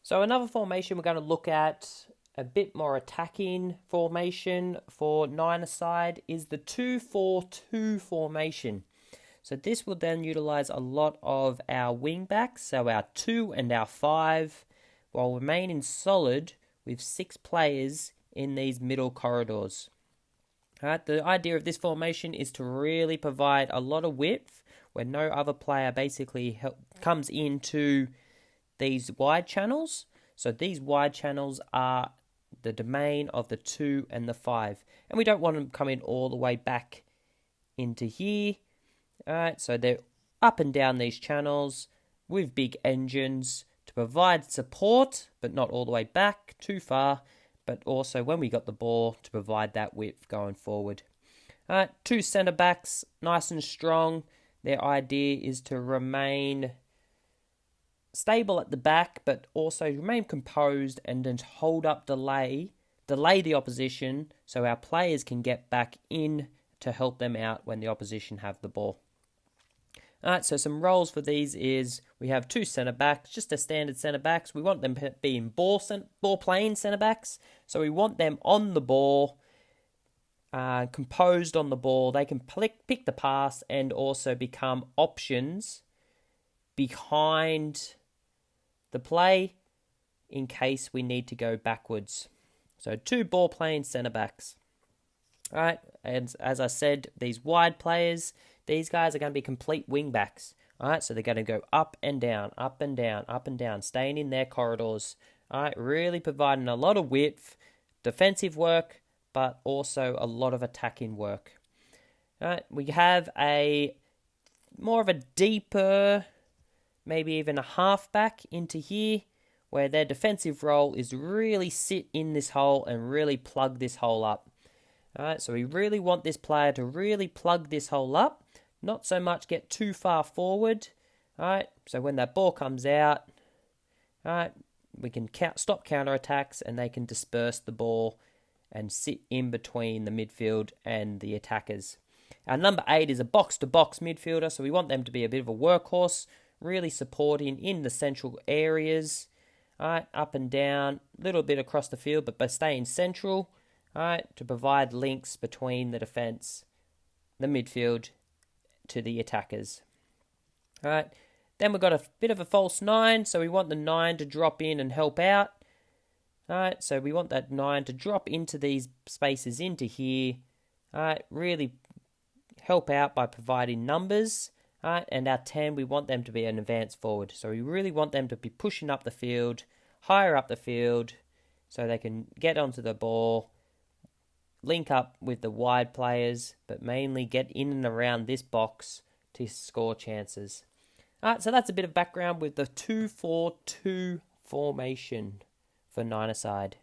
So another formation we're going to look at, a bit more attacking formation for nine-a-side, is the 2-4-2 formation. So this will then utilize a lot of our wingbacks, so our 2 and our 5, while remaining solid with 6 players in these middle corridors. Alright, the idea of this formation is to really provide a lot of width where no other player basically comes into these wide channels. So these wide channels are the domain of the 2 and the 5. And we don't want them coming all the way back into here. Alright, so they're up and down these channels with big engines to provide support, but not all the way back too far, but also when we got the ball to provide that width going forward. Alright, 2 centre backs, nice and strong. Their idea is to remain stable at the back, but also remain composed and then hold up, delay the opposition so our players can get back in to help them out when the opposition have the ball. Alright, so some roles for these is we have 2 centre backs, just a standard centre backs. We want them being ball playing centre backs, so we want them on the ball, composed on the ball. They can pick the pass and also become options behind the play in case we need to go backwards. So 2 ball playing centre backs. Alright, and as I said, these wide players, these guys are going to be complete wingbacks. Alright, so they're going to go up and down, up and down, up and down, staying in their corridors. Alright, really providing a lot of width, defensive work, but also a lot of attacking work. Alright, we have a more of a deeper, maybe even a halfback into here, where their defensive role is really sit in this hole and really plug this hole up. Alright, so we really want this player to really plug this hole up, not so much get too far forward. Alright, so when that ball comes out, alright, we can stop counter-attacks and they can disperse the ball and sit in between the midfield and the attackers. Our number 8 is a box-to-box midfielder, so we want them to be a bit of a workhorse, really supporting in the central areas. Alright, up and down, a little bit across the field, but by staying central. Alright, to provide links between the defence, the midfield, to the attackers. Alright, then we've got a bit of a false 9, so we want the 9 to drop in and help out. Alright, so we want that 9 to drop into these spaces into here. Alright, really help out by providing numbers. Alright, and our 10, we want them to be an advanced forward. So we really want them to be pushing up the field, higher up the field, so they can get onto the ball, link up with the wide players, but mainly get in and around this box to score chances. Alright, so that's a bit of background with the 2-4-2 formation for nine-a-side.